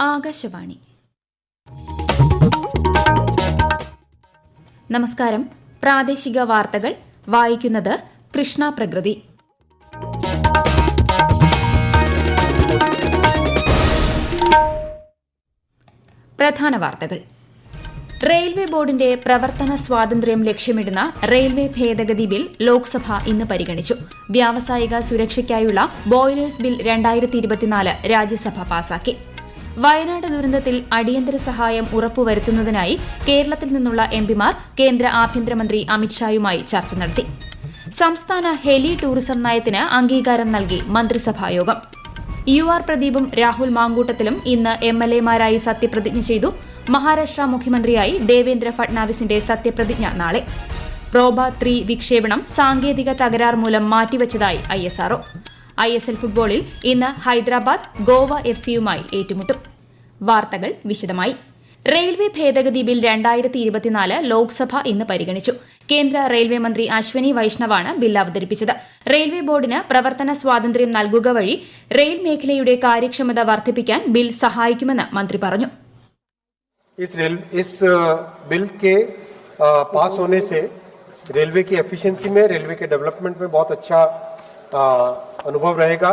ആകാശവാണി. നമസ്കാരം. പ്രാദേശിക വാർത്തകൾ വായിക്കുന്നത് കൃഷ്ണ പ്രകൃതി. പ്രധാന വാർത്തകൾ. റെയിൽവേ ബോർഡിന്റെ പ്രവർത്തന സ്വാതന്ത്ര്യം ലക്ഷ്യമിടുന്ന റെയിൽവേ ഭേദഗതി ബിൽ ലോക്സഭ ഇന്ന് പരിഗണിച്ചു. വ്യാവസായിക സുരക്ഷയ്ക്കായുള്ള ബോയിലേഴ്സ് ബിൽ 2024 രാജ്യസഭ പാസാക്കി. വയനാട് ദുരന്തത്തിൽ അടിയന്തര സഹായം ഉറപ്പുവരുത്തുന്നതിനായി കേരളത്തിൽ നിന്നുള്ള എംപിമാർ കേന്ദ്ര ആഭ്യന്തരമന്ത്രി അമിത്ഷായുമായി ചർച്ച നടത്തി. സംസ്ഥാന ഹെലി ടൂറിസം നയത്തിന് അംഗീകാരം നൽകി മന്ത്രിസഭായോഗം. UR പ്രദീപും രാഹുൽ മാങ്കൂട്ടത്തിലും ഇന്ന് MLA-മാരായി സത്യപ്രതിജ്ഞ ചെയ്തു. മഹാരാഷ്ട്ര മുഖ്യമന്ത്രിയായി ദേവേന്ദ്ര ഫട്നാവിസിന്റെ സത്യപ്രതിജ്ഞ നാളെ. പ്രോബ 3 വിക്ഷേപണം സാങ്കേതിക തകരാർ മൂലം മാറ്റിവച്ചതായി ISRO. ISL ഫുട്ബോളിൽ ഇന്ന് ഹൈദരാബാദ് ഗോവ FCയുമായി ഏറ്റുമുട്ടും. വാർത്തകൾ വിശദമായി. റെയിൽവേ ഭേദഗതി ബിൽ 2024 ലോക്സഭ ഇന്ന് പരിഗണിച്ചു. കേന്ദ്ര റെയിൽവേ മന്ത്രി അശ്വനി വൈഷ്ണവാണ് ബിൽ അവതരിപ്പിച്ചത്. റെയിൽവേ ബോർഡിന് പ്രവർത്തന സ്വാതന്ത്ര്യം നൽകുക വഴി റെയിൽ മേഖലയുടെ കാര്യക്ഷമത വർദ്ധിപ്പിക്കാൻ ബിൽ സഹായിക്കുമെന്ന് മന്ത്രി പറഞ്ഞു. इस बिल के पास होने से रेलवे की एफिशिएंसी में, रेलवे के डेवलपमेंट में बहुत अच्छा अनुभव रहेगा.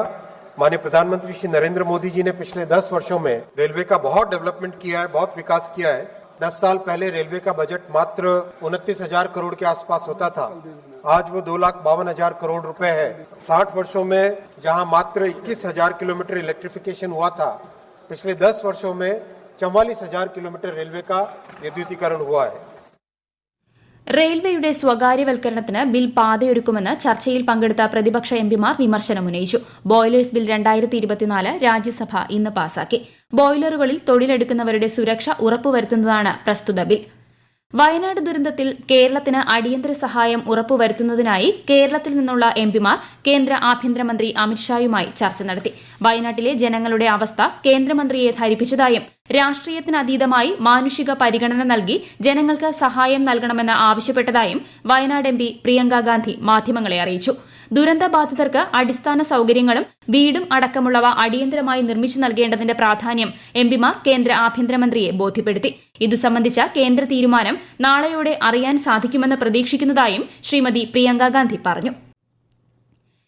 माननीय प्रधानमंत्री श्री नरेंद्र मोदी जी ने पिछले 10 वर्षों में रेलवे का बहुत डेवलपमेंट किया है, बहुत विकास किया है. 10 साल पहले रेलवे का बजट मात्र 29,000 करोड़ के आसपास होता था. आज वो 2,52,000 करोड़ रुपए है. 60 वर्षों में जहां मात्र 21,000 किलोमीटर इलेक्ट्रिफिकेशन हुआ था, पिछले 10 वर्षों में 44,000 किलोमीटर रेलवे का विद्युतीकरण हुआ है. റെയിൽവേയുടെ സ്വകാര്യവൽക്കരണത്തിന് ബിൽ പാതയൊരുക്കുമെന്ന് ചർച്ചയിൽ പങ്കെടുത്ത പ്രതിപക്ഷ എംപിമാർ വിമർശനമുന്നയിച്ചു. ബോയിലേഴ്സ് ബിൽ 2024 രാജ്യസഭ ഇന്ന് പാസാക്കി. ബോയിലറുകളിൽ തൊഴിലെടുക്കുന്നവരുടെ സുരക്ഷ ഉറപ്പുവരുത്തുന്നതാണ് പ്രസ്തുത ബിൽ. വയനാട് ദുരന്തത്തിൽ കേരളത്തിന് അടിയന്തര സഹായം ഉറപ്പുവരുത്തുന്നതിനായി കേരളത്തിൽ നിന്നുള്ള എംപിമാർ കേന്ദ്ര ആഭ്യന്തരമന്ത്രി അമിത്ഷായുമായി ചർച്ച നടത്തി. വയനാട്ടിലെ ജനങ്ങളുടെ അവസ്ഥ കേന്ദ്രമന്ത്രിയെ ധരിപ്പിച്ചതായും രാഷ്ട്രീയത്തിനതീതമായി മാനുഷിക പരിഗണന നൽകി ജനങ്ങൾക്ക് സഹായം നൽകണമെന്ന് ആവശ്യപ്പെട്ടതായും വയനാട് MP പ്രിയങ്ക ഗാന്ധി മാധ്യമങ്ങളെ അറിയിച്ചു. ദുരന്തബാധിതർക്ക് അടിസ്ഥാന സൌകര്യങ്ങളും വീടും അടക്കമുള്ളവ അടിയന്തരമായി നിർമ്മിച്ചു നൽകേണ്ടതിന്റെ പ്രാധാന്യം എംപിമാർ കേന്ദ്ര ആഭ്യന്തരമന്ത്രിയെ ബോധ്യപ്പെടുത്തി. ഇതു സംബന്ധിച്ച കേന്ദ്ര തീരുമാനം നാളെയോടെ അറിയാൻ സാധിക്കുമെന്ന് പ്രതീക്ഷിക്കുന്നതായും ശ്രീമതി പ്രിയങ്ക ഗാന്ധി പറഞ്ഞു.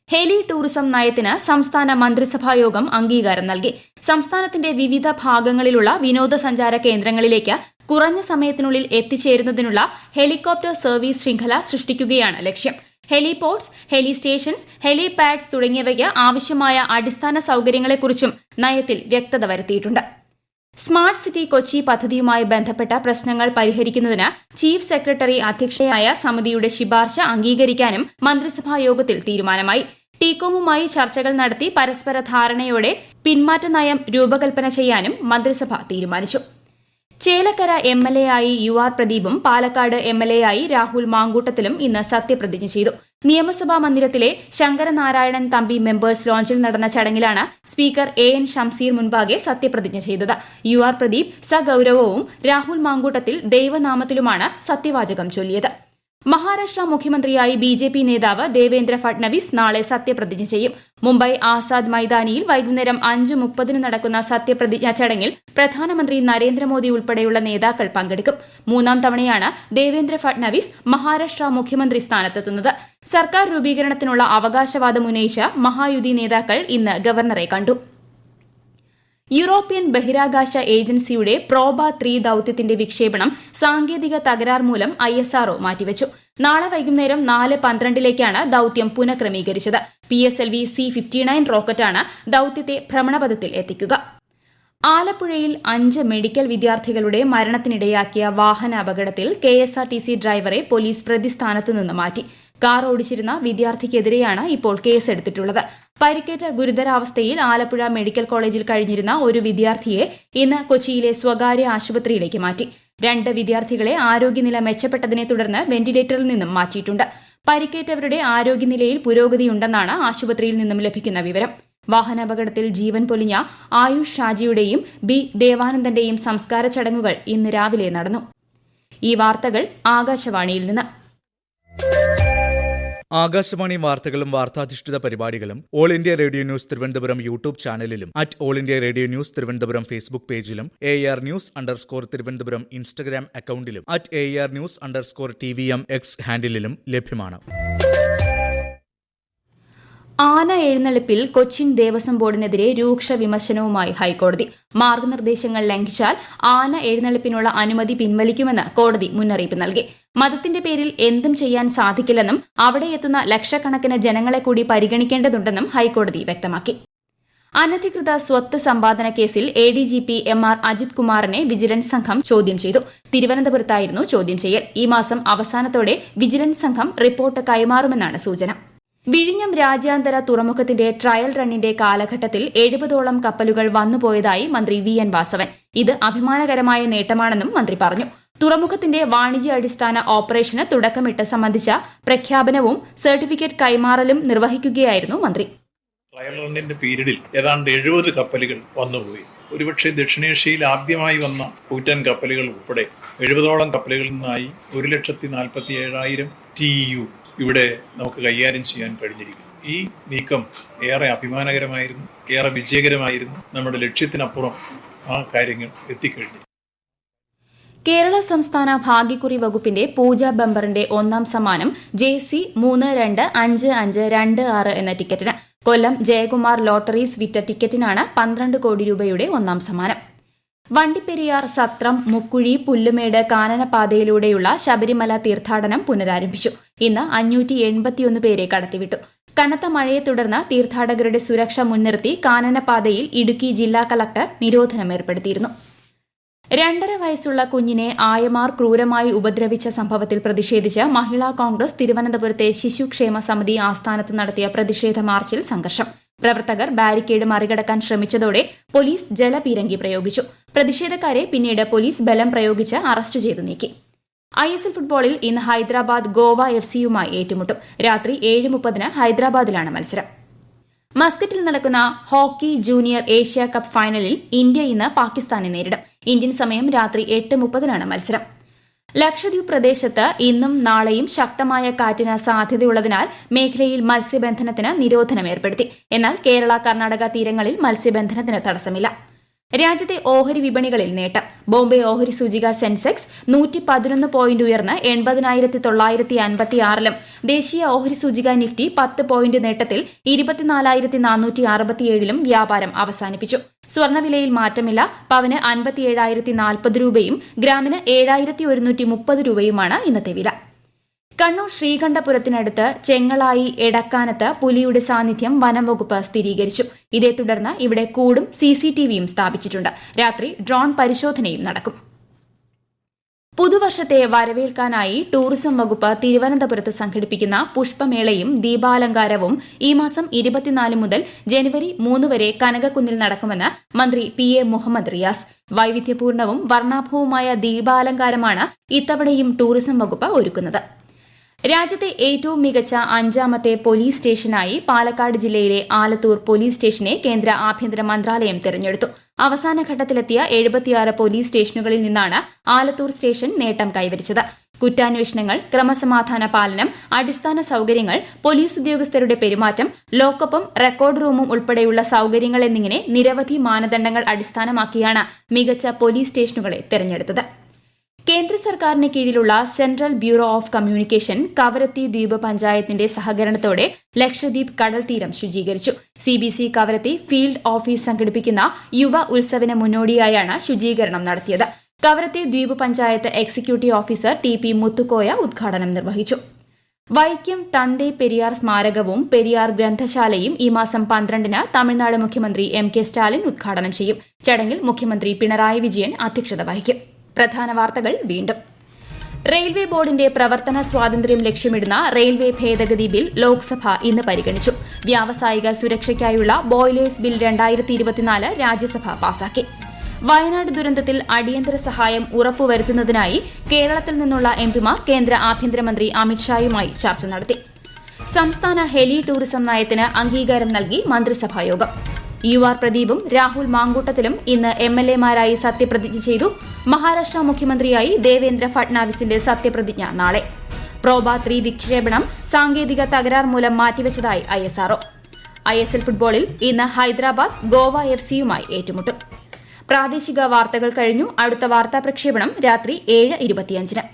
ഹെലി ടൂറിസം നയത്തിന് സംസ്ഥാന മന്ത്രിസഭായോഗം അംഗീകാരം നൽകി. സംസ്ഥാനത്തിന്റെ വിവിധ ഭാഗങ്ങളിലുള്ള വിനോദസഞ്ചാര കേന്ദ്രങ്ങളിലേക്ക് കുറഞ്ഞ സമയത്തിനുള്ളിൽ എത്തിച്ചേരുന്നതിനുള്ള ഹെലികോപ്റ്റർ സർവീസ് ശൃംഖല സൃഷ്ടിക്കുകയാണ് ലക്ഷ്യം. ഹെലിപോർട്സ്, ഹെലി സ്റ്റേഷൻസ്, ഹെലിപാഡ്സ് തുടങ്ങിയവയ്ക്ക് ആവശ്യമായ അടിസ്ഥാന സൌകര്യങ്ങളെക്കുറിച്ചും നയത്തിൽ വ്യക്തത വരുത്തിയിട്ടുണ്ട്. സ്മാർട്ട് സിറ്റി കൊച്ചി പദ്ധതിയുമായി ബന്ധപ്പെട്ട പ്രശ്നങ്ങൾ പരിഹരിക്കുന്നതിന് ചീഫ് സെക്രട്ടറി അധ്യക്ഷയായ സമിതിയുടെ ശുപാർശ അംഗീകരിക്കാനും മന്ത്രിസഭാ യോഗത്തിൽ തീരുമാനമായി. ടീകോമുമായി ചർച്ചകൾ നടത്തി പരസ്പര ധാരണയോടെ പിന്മാറ്റ നയം രൂപകൽപ്പന ചെയ്യാനും മന്ത്രിസഭ തീരുമാനിച്ചു. ചേലക്കര MLA ആയി UR പ്രദീപും പാലക്കാട് MLA ആയി രാഹുൽ മാങ്കൂട്ടത്തിലും ഇന്ന് സത്യപ്രതിജ്ഞ ചെയ്തു. നിയമസഭാ മന്ദിരത്തിലെ ശങ്കരനാരായണൻ തമ്പി മെമ്പേഴ്സ് ലോഞ്ചിൽ നടന്ന ചടങ്ങിലാണ് സ്പീക്കർ AN ഷംസീർ മുൻപാകെ സത്യപ്രതിജ്ഞ ചെയ്തത്. UR പ്രദീപ് സഗൌരവവും രാഹുൽ മാങ്കൂട്ടത്തിൽ ദൈവനാമത്തിലുമാണ് സത്യവാചകം ചൊല്ലിയത്. മഹാരാഷ്ട്ര മുഖ്യമന്ത്രിയായി BJP നേതാവ് ദേവേന്ദ്ര ഫട്നാവിസ് നാളെ സത്യപ്രതിജ്ഞ ചെയ്യും. മുംബൈ ആസാദ് മൈതാനിയിൽ വൈകുന്നേരം 5:30 നടക്കുന്ന സത്യപ്രതിജ്ഞാ ചടങ്ങിൽ പ്രധാനമന്ത്രി നരേന്ദ്രമോദി ഉൾപ്പെടെയുള്ള നേതാക്കൾ പങ്കെടുക്കും. 3ാം തവണയാണ് ദേവേന്ദ്ര ഫട്നാവിസ് മഹാരാഷ്ട്ര മുഖ്യമന്ത്രി സ്ഥാനത്തെത്തുന്നത്. സർക്കാർ രൂപീകരണത്തിനുള്ള അവകാശവാദം ഉന്നയിച്ച മഹായുതി നേതാക്കൾ ഇന്ന് ഗവർണറെ കണ്ടു. യൂറോപ്യൻ ബഹിരാകാശ ഏജൻസിയുടെ പ്രോബ 3 ദൌത്യത്തിന്റെ വിക്ഷേപണം സാങ്കേതിക തകരാർ മൂലം ISRO മാറ്റിവച്ചു. നാളെ വൈകുന്നേരം 4:12 ദൌത്യം പുനഃക്രമീകരിച്ചത്. PSLV C-59 റോക്കറ്റാണ് ദൌത്യത്തെ ഭ്രമണപഥത്തിൽ എത്തിക്കുക. ആലപ്പുഴയിൽ 5 മെഡിക്കൽ വിദ്യാർത്ഥികളുടെ മരണത്തിനിടയാക്കിയ വാഹന അപകടത്തിൽ KSRTC ഡ്രൈവറെ പോലീസ് പ്രതിസ്ഥാനത്ത് നിന്ന് മാറ്റി. കാർ ഓടിച്ചിരുന്ന വിദ്യാർത്ഥിക്കെതിരെയാണ് ഇപ്പോൾ കേസെടുത്തിട്ടുള്ളത്. പരിക്കേറ്റ ഗുരുതരാവസ്ഥയിൽ ആലപ്പുഴ മെഡിക്കൽ കോളേജിൽ കഴിഞ്ഞിരുന്ന ഒരു വിദ്യാർത്ഥിയെ ഇന്ന് കൊച്ചിയിലെ സ്വകാര്യ ആശുപത്രിയിലേക്ക് മാറ്റി. 2 വിദ്യാർത്ഥികളെ ആരോഗ്യനില മെച്ചപ്പെട്ടതിനെ തുടർന്ന് വെന്റിലേറ്ററിൽ നിന്നും മാറ്റിയിട്ടുണ്ട്. പരിക്കേറ്റവരുടെ ആരോഗ്യനിലയിൽ പുരോഗതിയുണ്ടെന്നാണ് ആശുപത്രിയിൽ നിന്നും ലഭിക്കുന്ന വിവരം. വാഹനാപകടത്തിൽ ജീവൻ പൊലിഞ്ഞ ആയുഷ് ഷാജിയുടെയും B ദേവാനന്ദന്റെയും സംസ്കാര ചടങ്ങുകൾ ഇന്ന് രാവിലെ നടന്നു. ഈ വാർത്തകൾ ആകാശവാണിയിൽ നിന്ന്. ആകാശവാണി വാർത്തകളും വാർത്താധിഷ്ഠിത പരിപാടികളും All India Radio News Thiruvananthapuram YouTube ചാനലിലും All India Radio News Thiruvananthapuram Facebook പേജിലും AR News_ തിരുവനന്തപുരം ഇൻസ്റ്റഗ്രാം അക്കൌണ്ടിലും AR News_TVM X ഹാൻഡിലും ലഭ്യമാണ്. ആന എഴുന്നള്ളിപ്പിൽ കൊച്ചിൻ ദേവസ്വം ബോർഡിനെതിരെ രൂക്ഷ വിമർശനവുമായി ഹൈക്കോടതി. മാർഗനിർദ്ദേശങ്ങൾ ലംഘിച്ചാൽ ആന എഴുന്നള്ളിപ്പിനുള്ള അനുമതി പിൻവലിക്കുമെന്ന് കോടതി മുന്നറിയിപ്പ് നൽകി. മതത്തിന്റെ പേരിൽ എന്തും ചെയ്യാൻ സാധിക്കില്ലെന്നും അവിടെ എത്തുന്ന ലക്ഷക്കണക്കിന് ജനങ്ങളെ കൂടി പരിഗണിക്കേണ്ടതുണ്ടെന്നും ഹൈക്കോടതി വ്യക്തമാക്കി. അനധികൃത സ്വത്ത് സമ്പാദന കേസിൽ ADGP MR അജിത് കുമാറിനെ വിജിലൻസ് സംഘം ചോദ്യം ചെയ്തു. തിരുവനന്തപുരത്തായിരുന്നു ചോദ്യം ചെയ്യൽ. ഈ മാസം അവസാനത്തോടെ വിജിലൻസ് സംഘം റിപ്പോർട്ട് കൈമാറുമെന്നാണ് സൂചന. വിഴിഞ്ഞം രാജ്യാന്തര തുറമുഖത്തിന്റെ ട്രയൽ റണ്ണിന്റെ കാലഘട്ടത്തിൽ 70ഓളം കപ്പലുകൾ വന്നുപോയതായി മന്ത്രി VN വാസവൻ. ഇത് അഭിമാനകരമായ നേട്ടമാണെന്നും മന്ത്രി പറഞ്ഞു. തുറമുഖത്തിന്റെ വാണിജ്യാടിസ്ഥാന ഓപ്പറേഷന് തുടക്കമിട്ട് സംബന്ധിച്ച പ്രഖ്യാപനവും സർട്ടിഫിക്കറ്റ് കൈമാറലും നിർവഹിക്കുകയായിരുന്നു മന്ത്രി. ട്രയൽ റണ്ണിന്റെ പീരീഡിൽ ഏതാണ്ട് 70 കപ്പലുകൾ വന്നുപോയി. ഒരുപക്ഷെ ദക്ഷിണേഷ്യയിൽ ആദ്യമായി വന്ന കൂറ്റൻ കപ്പലുകൾ ഉൾപ്പെടെ 70ഓളം കപ്പലുകളിൽ നിന്നായി 1,47,000 TEU ഇവിടെ നമുക്ക് കൈകാര്യം ചെയ്യാൻ കഴിഞ്ഞിരിക്കുന്നു. ഈ നീക്കം ഏറെ അഭിമാനകരമായിരുന്നു, ഏറെ വിജയകരമായിരുന്നു. നമ്മുടെ ലക്ഷ്യത്തിനപ്പുറം ആ കാര്യങ്ങൾ എത്തിക്കഴിഞ്ഞു. കേരള സംസ്ഥാന ഭാഗ്യക്കുറി വകുപ്പിന്റെ പൂജ ബമ്പറിന്റെ ഒന്നാം സമ്മാനം JC 325526 എന്ന ടിക്കറ്റിന്. കൊല്ലം ജയകുമാർ ലോട്ടറീസ് വിറ്റ ടിക്കറ്റിനാണ് 12 കോടി രൂപയുടെ ഒന്നാം സമ്മാനം. വണ്ടിപ്പെരിയാർ, സത്രം, മുക്കുഴി, പുല്ലുമേട് കാനനപാതയിലൂടെയുള്ള ശബരിമല തീർത്ഥാടനം പുനരാരംഭിച്ചു. ഇന്ന് 581 പേരെ കടത്തിവിട്ടു. കനത്ത മഴയെ തുടർന്ന് തീർത്ഥാടകരുടെ സുരക്ഷ മുൻനിർത്തി കാനനപാതയിൽ ഇടുക്കി ജില്ലാ കളക്ടർ നിരോധനം ഏർപ്പെടുത്തിയിരുന്നു. 2.5 വയസ്സുള്ള കുഞ്ഞിനെ ആയമാർ ക്രൂരമായി ഉപദ്രവിച്ച സംഭവത്തിൽ പ്രതിഷേധിച്ച് മഹിളാ കോൺഗ്രസ് തിരുവനന്തപുരത്തെ ശിശുക്ഷേമ സമിതി ആസ്ഥാനത്ത് നടത്തിയ പ്രതിഷേധ മാർച്ചിൽ സംഘർഷം. പ്രവർത്തകർ ബാരിക്കേഡ് മറികടക്കാൻ ശ്രമിച്ചതോടെ പോലീസ് ജലപീരങ്കി പ്രയോഗിച്ചു. പ്രതിഷേധക്കാരെ പിന്നീട് പോലീസ് ബലം പ്രയോഗിച്ച് അറസ്റ്റ് ചെയ്തു നീക്കി. ISL ഫുട്ബോളിൽ ഇന്ന് ഹൈദരാബാദ് ഗോവ FCയുമായി ഏറ്റുമുട്ടും. രാത്രി 7:30 ഹൈദരാബാദിലാണ് മത്സരം. മസ്കറ്റിൽ നടക്കുന്ന ഹോക്കി ജൂനിയർ ഏഷ്യ കപ്പ് ഫൈനലിൽ ഇന്ത്യ ഇന്ന് പാകിസ്ഥാനെ നേരിടും. ഇന്ത്യൻ സമയം രാത്രി 8:30 മത്സരം. ലക്ഷദ്വീപ് പ്രദേശത്ത് ഇന്നും നാളെയും ശക്തമായ കാറ്റിന് സാധ്യതയുള്ളതിനാൽ മേഖലയിൽ മത്സ്യബന്ധനത്തിന് നിരോധനം ഏർപ്പെടുത്തി. എന്നാൽ കേരള കർണാടക തീരങ്ങളിൽ മത്സ്യബന്ധനത്തിന് തടസ്സമില്ല. രാജ്യത്തെ ഓഹരി വിപണികളിൽ നേട്ടം. ബോംബെ ഓഹരി സൂചിക സെൻസെക്സ് 111 പോയിന്റ് ഉയർന്ന് 80,956-ലും ദേശീയ ഓഹരി സൂചിക നിഫ്റ്റി 10 പോയിന്റ് നേട്ടത്തിൽ 24,467-ലും വ്യാപാരം അവസാനിപ്പിച്ചു. സ്വർണ്ണവിലയിൽ മാറ്റമില്ല. പവന് 57,040 രൂപയും ഗ്രാമിന് 7,130 രൂപയുമാണ് ഇന്നത്തെ വില. കണ്ണൂർ ശ്രീകണ്ഠപുരത്തിനടുത്ത് ചെങ്ങളായി എടക്കാനത്ത് പുലിയുടെ സാന്നിധ്യം വനംവകുപ്പ് സ്ഥിരീകരിച്ചു. ഇതേ തുടർന്ന് ഇവിടെ കൂടും CCTVയും സ്ഥാപിച്ചിട്ടുണ്ട്. രാത്രി ഡ്രോൺ പരിശോധനയും നടക്കും. പുതുവർഷത്തെ വരവേൽക്കാനായി ടൂറിസം വകുപ്പ് തിരുവനന്തപുരത്ത് സംഘടിപ്പിക്കുന്ന പുഷ്പമേളയും ദീപാലങ്കാരവും ഈ മാസം 24 മുതൽ ജനുവരി 3 വരെ കനകക്കുന്നിൽ നടക്കുമെന്ന് മന്ത്രി PA മുഹമ്മദ് റിയാസ്. വൈവിധ്യപൂർണവും വർണ്ണാഭവുമായ ദീപാലങ്കാരമാണ് ഇത്തവണയും ടൂറിസം വകുപ്പ് ഒരുക്കുന്നത്. രാജ്യത്തെ ഏറ്റവും മികച്ച 5ാമത്തെ പോലീസ് സ്റ്റേഷനായി പാലക്കാട് ജില്ലയിലെ ആലത്തൂർ പോലീസ് സ്റ്റേഷനെ കേന്ദ്ര ആഭ്യന്തര മന്ത്രാലയം തെരഞ്ഞെടുത്തു. അവസാന ഘട്ടത്തിലെത്തിയ 76 പോലീസ് സ്റ്റേഷനുകളിൽ നിന്നാണ് ആലത്തൂർ സ്റ്റേഷൻ നേട്ടം കൈവരിച്ചത്. കുറ്റാന്വേഷണങ്ങൾ, ക്രമസമാധാന പാലനം, അടിസ്ഥാന സൌകര്യങ്ങൾ, പോലീസ് ഉദ്യോഗസ്ഥരുടെ പെരുമാറ്റം, ലോക്കപ്പും റെക്കോർഡ് റൂമും ഉൾപ്പെടെയുള്ള സൌകര്യങ്ങൾ എന്നിങ്ങനെ നിരവധി മാനദണ്ഡങ്ങൾ അടിസ്ഥാനമാക്കിയാണ് മികച്ച പോലീസ് സ്റ്റേഷനുകളെ തെരഞ്ഞെടുത്തത്. കേന്ദ്ര സർക്കാരിന് കീഴിലുള്ള central bureau of communication Kavaratti ദ്വീപ് പഞ്ചായത്തിന്റെ സഹകരണത്തോടെ ലക്ഷദ്വീപ് കടൽ തീരം ശുചീകരിച്ചു. CBC കവരത്തി ഫീൽഡ് ഓഫീസ് സംഘടിപ്പിക്കുന്ന യുവ ഉത്സവിന് മുന്നോടിയായാണ് ശുചീകരണം നടത്തിയത്. കവരത്തി ദ്വീപ് panchayat executive officer TP Muthukoya ഉദ്ഘാടനം നിർവഹിച്ചു. വൈക്കം തന്തേ പെരിയാർ സ്മാരകവും പെരിയാർ ഗ്രന്ഥശാലയും ഈ മാസം 12-ന് തമിഴ്നാട് മുഖ്യമന്ത്രി MK സ്റ്റാലിൻ ഉദ്ഘാടനം ചെയ്യും. ചടങ്ങിൽ മുഖ്യമന്ത്രി പിണറായി വിജയൻ അധ്യക്ഷത വഹിക്കും. പ്രധാന വാർത്തകൾ വീണ്ടും. റെയിൽവേ ബോർഡിന്റെ പ്രവർത്തന സ്വാതന്ത്ര്യം ലക്ഷ്യമിടുന്ന റെയിൽവേ ഭേദഗതി ബിൽ ലോക്സഭ ഇന്ന് പരിഗണിച്ചു. വ്യാവസായിക സുരക്ഷയ്ക്കായുള്ള ബോയിലേഴ്സ് ബിൽ 2024 രാജ്യസഭ പാസാക്കി. വയനാട് ദുരന്തത്തിൽ അടിയന്തര സഹായം ഉറപ്പുവരുത്തുന്നതിനായി കേരളത്തിൽ നിന്നുള്ള MPമാർ കേന്ദ്ര ആഭ്യന്തരമന്ത്രി അമിത്ഷായുമായി ചർച്ച നടത്തി. സംസ്ഥാന ഹെലി ടൂറിസം നയത്തിന് അംഗീകാരം നൽകി മന്ത്രിസഭായോഗം. UR പ്രദീപും രാഹുൽ മാങ്കൂട്ടത്തിലും ഇന്ന് MLAമാരായി സത്യപ്രതിജ്ഞ ചെയ്തു. മഹാരാഷ്ട്ര മുഖ്യമന്ത്രിയായി ദേവേന്ദ്ര ഫട്നാവിസിന്റെ സത്യപ്രതിജ്ഞ നാളെ. പ്രോബ 3 വിക്ഷേപണം സാങ്കേതിക തകരാർ മൂലം മാറ്റിവെച്ചതായി ISRO. ISL ഫുട്ബോളിൽ ഇന്ന് ഹൈദരാബാദ് ഗോവ FCയുമായി ഏറ്റുമുട്ടും. പ്രാദേശിക വാർത്തകൾ കഴിഞ്ഞു. അടുത്ത വാർത്താ പ്രക്ഷേപണം രാത്രി 7:25.